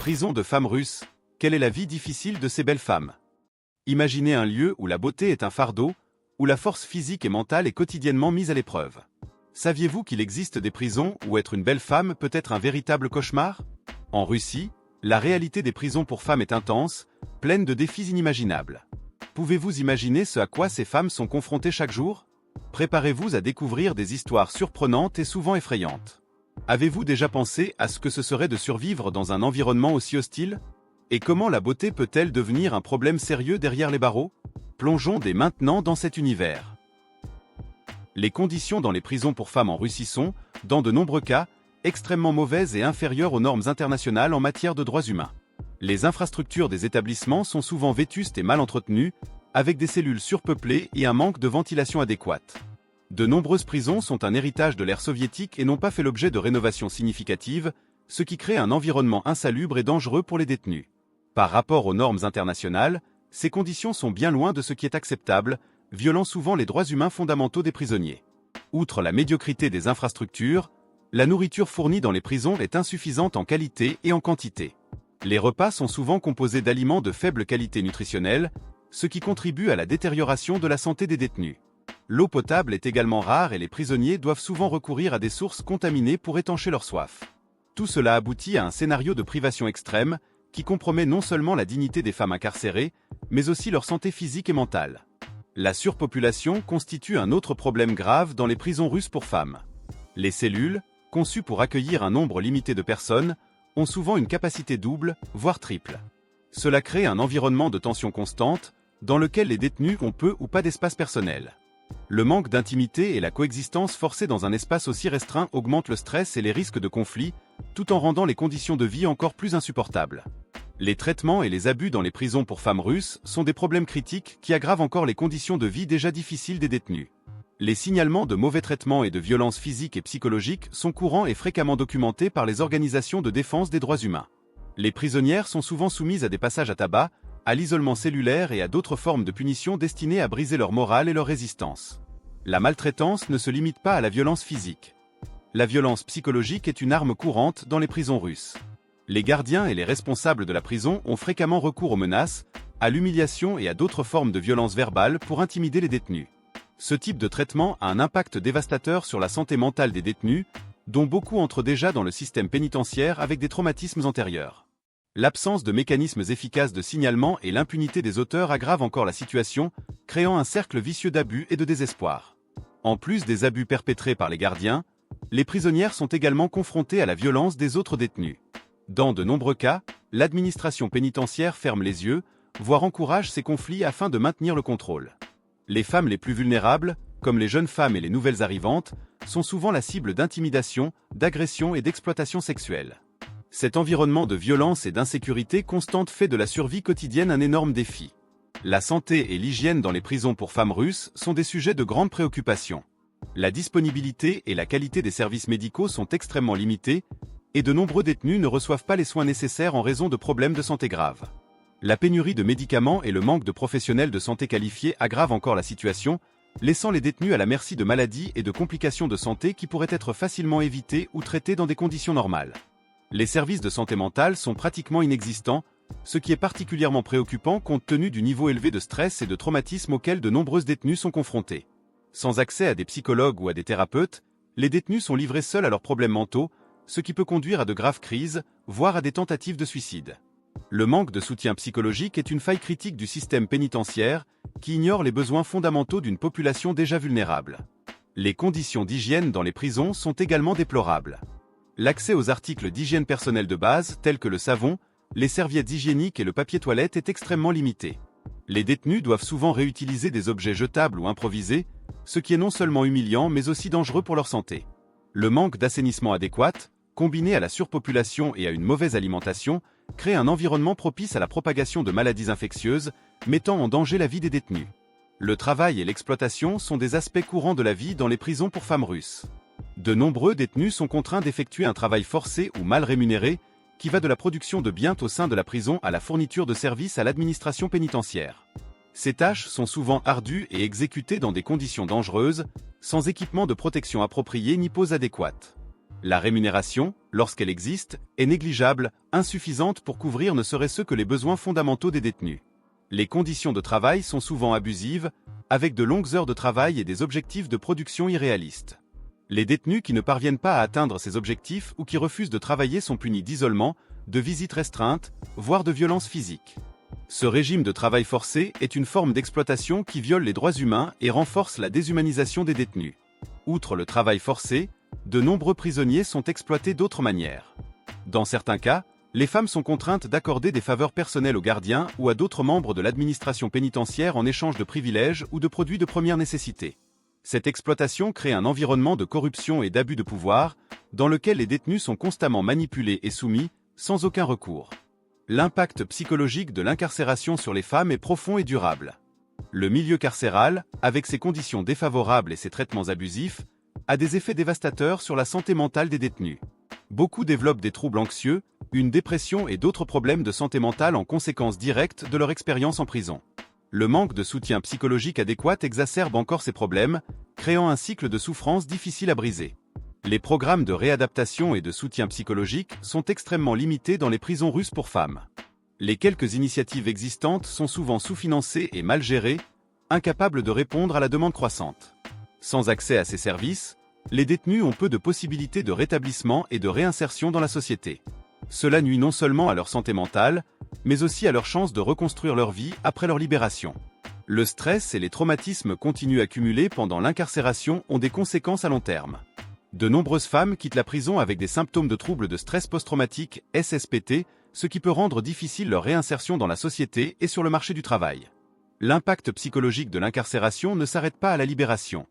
Prison de femmes russes, quelle est la vie difficile de ces belles femmes? Imaginez un lieu où la beauté est un fardeau, où la force physique et mentale est quotidiennement mise à l'épreuve. Saviez-vous qu'il existe des prisons où être une belle femme peut être un véritable cauchemar? En Russie, la réalité des prisons pour femmes est intense, pleine de défis inimaginables. Pouvez-vous imaginer ce à quoi ces femmes sont confrontées chaque jour? Préparez-vous à découvrir des histoires surprenantes et souvent effrayantes. Avez-vous déjà pensé à ce que ce serait de survivre dans un environnement aussi hostile? Et comment la beauté peut-elle devenir un problème sérieux derrière les barreaux? Plongeons dès maintenant dans cet univers. Les conditions dans les prisons pour femmes en Russie sont, dans de nombreux cas, extrêmement mauvaises et inférieures aux normes internationales en matière de droits humains. Les infrastructures des établissements sont souvent vétustes et mal entretenues, avec des cellules surpeuplées et un manque de ventilation adéquate. De nombreuses prisons sont un héritage de l'ère soviétique et n'ont pas fait l'objet de rénovations significatives, ce qui crée un environnement insalubre et dangereux pour les détenus. Par rapport aux normes internationales, ces conditions sont bien loin de ce qui est acceptable, violant souvent les droits humains fondamentaux des prisonniers. Outre la médiocrité des infrastructures, la nourriture fournie dans les prisons est insuffisante en qualité et en quantité. Les repas sont souvent composés d'aliments de faible qualité nutritionnelle, ce qui contribue à la détérioration de la santé des détenus. L'eau potable est également rare et les prisonniers doivent souvent recourir à des sources contaminées pour étancher leur soif. Tout cela aboutit à un scénario de privation extrême qui compromet non seulement la dignité des femmes incarcérées, mais aussi leur santé physique et mentale. La surpopulation constitue un autre problème grave dans les prisons russes pour femmes. Les cellules, conçues pour accueillir un nombre limité de personnes, ont souvent une capacité double, voire triple. Cela crée un environnement de tension constante, dans lequel les détenus ont peu ou pas d'espace personnel. Le manque d'intimité et la coexistence forcée dans un espace aussi restreint augmentent le stress et les risques de conflit, tout en rendant les conditions de vie encore plus insupportables. Les traitements et les abus dans les prisons pour femmes russes sont des problèmes critiques qui aggravent encore les conditions de vie déjà difficiles des détenus. Les signalements de mauvais traitements et de violences physiques et psychologiques sont courants et fréquemment documentés par les organisations de défense des droits humains. Les prisonnières sont souvent soumises à des passages à tabac, à l'isolement cellulaire et à d'autres formes de punition destinées à briser leur morale et leur résistance. La maltraitance ne se limite pas à la violence physique. La violence psychologique est une arme courante dans les prisons russes. Les gardiens et les responsables de la prison ont fréquemment recours aux menaces, à l'humiliation et à d'autres formes de violence verbale pour intimider les détenus. Ce type de traitement a un impact dévastateur sur la santé mentale des détenus, dont beaucoup entrent déjà dans le système pénitentiaire avec des traumatismes antérieurs. L'absence de mécanismes efficaces de signalement et l'impunité des auteurs aggravent encore la situation, créant un cercle vicieux d'abus et de désespoir. En plus des abus perpétrés par les gardiens, les prisonnières sont également confrontées à la violence des autres détenus. Dans de nombreux cas, l'administration pénitentiaire ferme les yeux, voire encourage ces conflits afin de maintenir le contrôle. Les femmes les plus vulnérables, comme les jeunes femmes et les nouvelles arrivantes, sont souvent la cible d'intimidations, d'agressions et d'exploitation sexuelle. Cet environnement de violence et d'insécurité constante fait de la survie quotidienne un énorme défi. La santé et l'hygiène dans les prisons pour femmes russes sont des sujets de grande préoccupation. La disponibilité et la qualité des services médicaux sont extrêmement limitées, et de nombreux détenus ne reçoivent pas les soins nécessaires en raison de problèmes de santé graves. La pénurie de médicaments et le manque de professionnels de santé qualifiés aggravent encore la situation, laissant les détenus à la merci de maladies et de complications de santé qui pourraient être facilement évitées ou traitées dans des conditions normales. Les services de santé mentale sont pratiquement inexistants, ce qui est particulièrement préoccupant compte tenu du niveau élevé de stress et de traumatisme auquel de nombreuses détenues sont confrontées. Sans accès à des psychologues ou à des thérapeutes, les détenus sont livrés seuls à leurs problèmes mentaux, ce qui peut conduire à de graves crises, voire à des tentatives de suicide. Le manque de soutien psychologique est une faille critique du système pénitentiaire, qui ignore les besoins fondamentaux d'une population déjà vulnérable. Les conditions d'hygiène dans les prisons sont également déplorables. L'accès aux articles d'hygiène personnelle de base, tels que le savon, les serviettes hygiéniques et le papier toilette est extrêmement limité. Les détenus doivent souvent réutiliser des objets jetables ou improvisés, ce qui est non seulement humiliant mais aussi dangereux pour leur santé. Le manque d'assainissement adéquat, combiné à la surpopulation et à une mauvaise alimentation, crée un environnement propice à la propagation de maladies infectieuses, mettant en danger la vie des détenus. Le travail et l'exploitation sont des aspects courants de la vie dans les prisons pour femmes russes. De nombreux détenus sont contraints d'effectuer un travail forcé ou mal rémunéré, qui va de la production de biens au sein de la prison à la fourniture de services à l'administration pénitentiaire. Ces tâches sont souvent ardues et exécutées dans des conditions dangereuses, sans équipement de protection approprié ni pause adéquate. La rémunération, lorsqu'elle existe, est négligeable, insuffisante pour couvrir ne serait-ce que les besoins fondamentaux des détenus. Les conditions de travail sont souvent abusives, avec de longues heures de travail et des objectifs de production irréalistes. Les détenus qui ne parviennent pas à atteindre ces objectifs ou qui refusent de travailler sont punis d'isolement, de visites restreintes, voire de violences physiques. Ce régime de travail forcé est une forme d'exploitation qui viole les droits humains et renforce la déshumanisation des détenus. Outre le travail forcé, de nombreux prisonniers sont exploités d'autres manières. Dans certains cas, les femmes sont contraintes d'accorder des faveurs personnelles aux gardiens ou à d'autres membres de l'administration pénitentiaire en échange de privilèges ou de produits de première nécessité. Cette exploitation crée un environnement de corruption et d'abus de pouvoir, dans lequel les détenus sont constamment manipulés et soumis, sans aucun recours. L'impact psychologique de l'incarcération sur les femmes est profond et durable. Le milieu carcéral, avec ses conditions défavorables et ses traitements abusifs, a des effets dévastateurs sur la santé mentale des détenus. Beaucoup développent des troubles anxieux, une dépression et d'autres problèmes de santé mentale en conséquence directe de leur expérience en prison. Le manque de soutien psychologique adéquat exacerbe encore ces problèmes, créant un cycle de souffrance difficile à briser. Les programmes de réadaptation et de soutien psychologique sont extrêmement limités dans les prisons russes pour femmes. Les quelques initiatives existantes sont souvent sous-financées et mal gérées, incapables de répondre à la demande croissante. Sans accès à ces services, les détenus ont peu de possibilités de rétablissement et de réinsertion dans la société. Cela nuit non seulement à leur santé mentale, mais aussi à leur chance de reconstruire leur vie après leur libération. Le stress et les traumatismes continus accumulés pendant l'incarcération ont des conséquences à long terme. De nombreuses femmes quittent la prison avec des symptômes de troubles de stress post-traumatique, SSPT, ce qui peut rendre difficile leur réinsertion dans la société et sur le marché du travail. L'impact psychologique de l'incarcération ne s'arrête pas à la libération.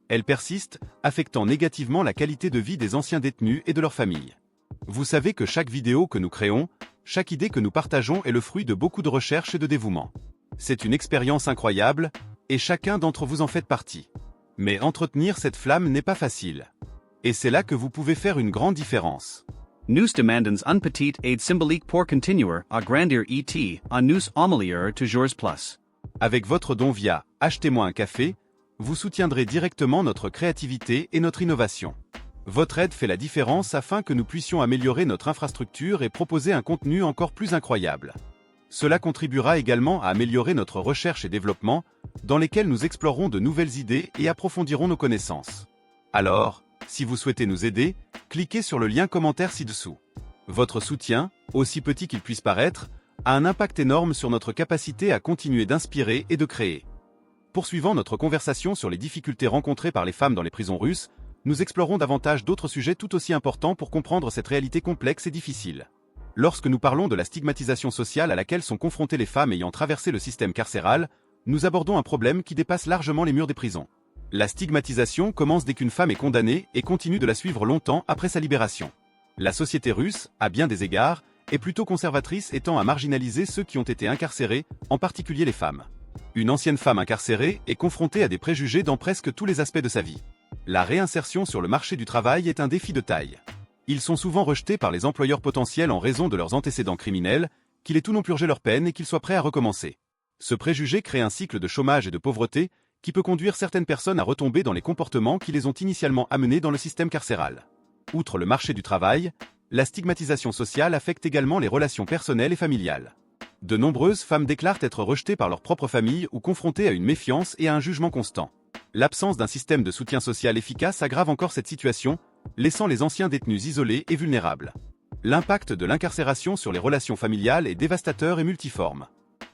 Elle persiste, affectant négativement la qualité de vie des anciens détenus et de leurs familles. Vous savez que chaque vidéo que nous créons, chaque idée que nous partageons est le fruit de beaucoup de recherches et de dévouement. C'est une expérience incroyable, et chacun d'entre vous en fait partie. Mais entretenir cette flamme n'est pas facile. Et c'est là que vous pouvez faire une grande différence. Nous demandons un petit aide symbolique pour continuer à grandir et à nous améliorer toujours plus. Avec votre don via « Achetez-moi un café », vous soutiendrez directement notre créativité et notre innovation. Votre aide fait la différence afin que nous puissions améliorer notre infrastructure et proposer un contenu encore plus incroyable. Cela contribuera également à améliorer notre recherche et développement, dans lesquels nous explorerons de nouvelles idées et approfondirons nos connaissances. Alors, si vous souhaitez nous aider, cliquez sur le lien commentaire ci-dessous. Votre soutien, aussi petit qu'il puisse paraître, a un impact énorme sur notre capacité à continuer d'inspirer et de créer. Poursuivant notre conversation sur les difficultés rencontrées par les femmes dans les prisons russes, nous explorons davantage d'autres sujets tout aussi importants pour comprendre cette réalité complexe et difficile. Lorsque nous parlons de la stigmatisation sociale à laquelle sont confrontées les femmes ayant traversé le système carcéral, nous abordons un problème qui dépasse largement les murs des prisons. La stigmatisation commence dès qu'une femme est condamnée et continue de la suivre longtemps après sa libération. La société russe, à bien des égards, est plutôt conservatrice et tend à marginaliser ceux qui ont été incarcérés, en particulier les femmes. Une ancienne femme incarcérée est confrontée à des préjugés dans presque tous les aspects de sa vie. La réinsertion sur le marché du travail est un défi de taille. Ils sont souvent rejetés par les employeurs potentiels en raison de leurs antécédents criminels, qu'ils aient ou non purgé leur peine et qu'ils soient prêts à recommencer. Ce préjugé crée un cycle de chômage et de pauvreté qui peut conduire certaines personnes à retomber dans les comportements qui les ont initialement amenés dans le système carcéral. Outre le marché du travail, la stigmatisation sociale affecte également les relations personnelles et familiales. De nombreuses femmes déclarent être rejetées par leur propre famille ou confrontées à une méfiance et à un jugement constant. L'absence d'un système de soutien social efficace aggrave encore cette situation, laissant les anciens détenus isolés et vulnérables. L'impact de l'incarcération sur les relations familiales est dévastateur et multiforme.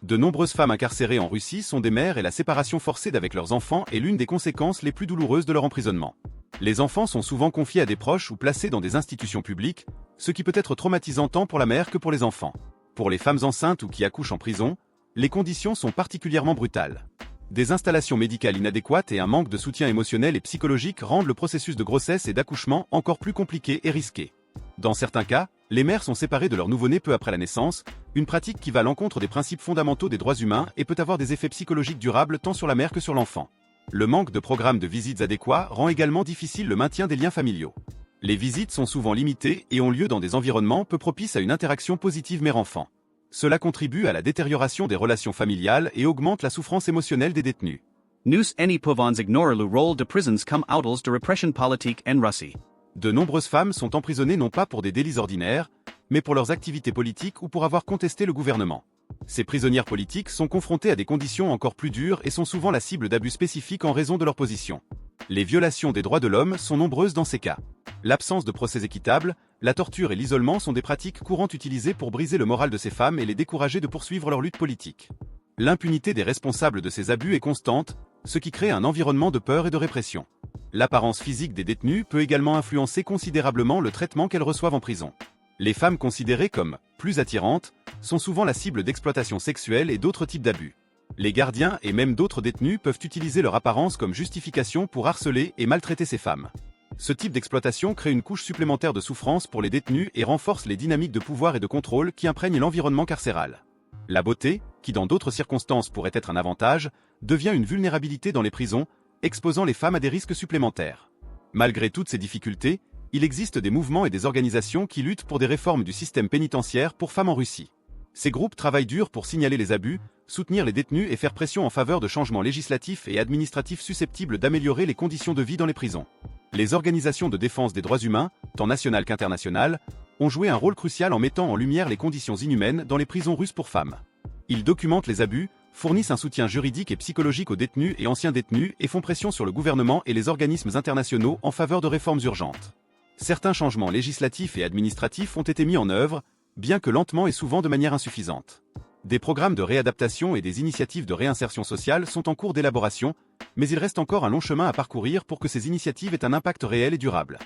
De nombreuses femmes incarcérées en Russie sont des mères et la séparation forcée d'avec leurs enfants est l'une des conséquences les plus douloureuses de leur emprisonnement. Les enfants sont souvent confiés à des proches ou placés dans des institutions publiques, ce qui peut être traumatisant tant pour la mère que pour les enfants. Pour les femmes enceintes ou qui accouchent en prison, les conditions sont particulièrement brutales. Des installations médicales inadéquates et un manque de soutien émotionnel et psychologique rendent le processus de grossesse et d'accouchement encore plus compliqué et risqué. Dans certains cas, les mères sont séparées de leur nouveau-né peu après la naissance, une pratique qui va à l'encontre des principes fondamentaux des droits humains et peut avoir des effets psychologiques durables tant sur la mère que sur l'enfant. Le manque de programmes de visites adéquats rend également difficile le maintien des liens familiaux. Les visites sont souvent limitées et ont lieu dans des environnements peu propices à une interaction positive mère-enfant. Cela contribue à la détérioration des relations familiales et augmente la souffrance émotionnelle des détenus. Nous ne pouvons ignorer le rôle de prisons comme outils de répression politique en Russie. De nombreuses femmes sont emprisonnées non pas pour des délits ordinaires, mais pour leurs activités politiques ou pour avoir contesté le gouvernement. Ces prisonnières politiques sont confrontées à des conditions encore plus dures et sont souvent la cible d'abus spécifiques en raison de leur position. Les violations des droits de l'homme sont nombreuses dans ces cas. L'absence de procès équitable, la torture et l'isolement sont des pratiques courantes utilisées pour briser le moral de ces femmes et les décourager de poursuivre leur lutte politique. L'impunité des responsables de ces abus est constante, ce qui crée un environnement de peur et de répression. L'apparence physique des détenues peut également influencer considérablement le traitement qu'elles reçoivent en prison. Les femmes considérées comme plus attirantes sont souvent la cible d'exploitation sexuelle et d'autres types d'abus. Les gardiens et même d'autres détenus peuvent utiliser leur apparence comme justification pour harceler et maltraiter ces femmes. Ce type d'exploitation crée une couche supplémentaire de souffrance pour les détenus et renforce les dynamiques de pouvoir et de contrôle qui imprègnent l'environnement carcéral. La beauté, qui dans d'autres circonstances pourrait être un avantage, devient une vulnérabilité dans les prisons, exposant les femmes à des risques supplémentaires. Malgré toutes ces difficultés, il existe des mouvements et des organisations qui luttent pour des réformes du système pénitentiaire pour femmes en Russie. Ces groupes travaillent dur pour signaler les abus, soutenir les détenus et faire pression en faveur de changements législatifs et administratifs susceptibles d'améliorer les conditions de vie dans les prisons. Les organisations de défense des droits humains, tant nationales qu'internationales, ont joué un rôle crucial en mettant en lumière les conditions inhumaines dans les prisons russes pour femmes. Ils documentent les abus, fournissent un soutien juridique et psychologique aux détenus et anciens détenus et font pression sur le gouvernement et les organismes internationaux en faveur de réformes urgentes. Certains changements législatifs et administratifs ont été mis en œuvre, bien que lentement et souvent de manière insuffisante. Des programmes de réadaptation et des initiatives de réinsertion sociale sont en cours d'élaboration, mais il reste encore un long chemin à parcourir pour que ces initiatives aient un impact réel et durable.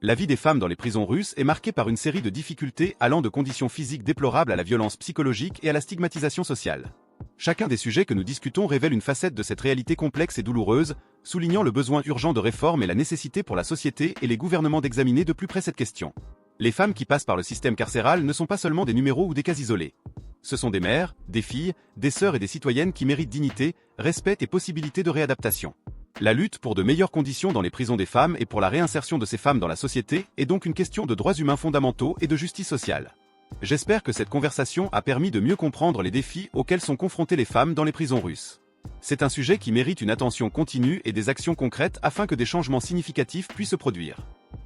La vie des femmes dans les prisons russes est marquée par une série de difficultés allant de conditions physiques déplorables à la violence psychologique et à la stigmatisation sociale. Chacun des sujets que nous discutons révèle une facette de cette réalité complexe et douloureuse, soulignant le besoin urgent de réforme et la nécessité pour la société et les gouvernements d'examiner de plus près cette question. Les femmes qui passent par le système carcéral ne sont pas seulement des numéros ou des cas isolés. Ce sont des mères, des filles, des sœurs et des citoyennes qui méritent dignité, respect et possibilité de réadaptation. La lutte pour de meilleures conditions dans les prisons des femmes et pour la réinsertion de ces femmes dans la société est donc une question de droits humains fondamentaux et de justice sociale. J'espère que cette conversation a permis de mieux comprendre les défis auxquels sont confrontées les femmes dans les prisons russes. C'est un sujet qui mérite une attention continue et des actions concrètes afin que des changements significatifs puissent se produire.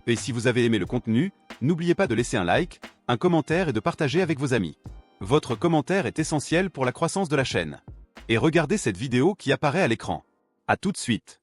Et si vous avez aimé le contenu, n'oubliez pas de laisser un like, un commentaire et de partager avec vos amis. Votre commentaire est essentiel pour la croissance de la chaîne. Et regardez cette vidéo qui apparaît à l'écran. À tout de suite.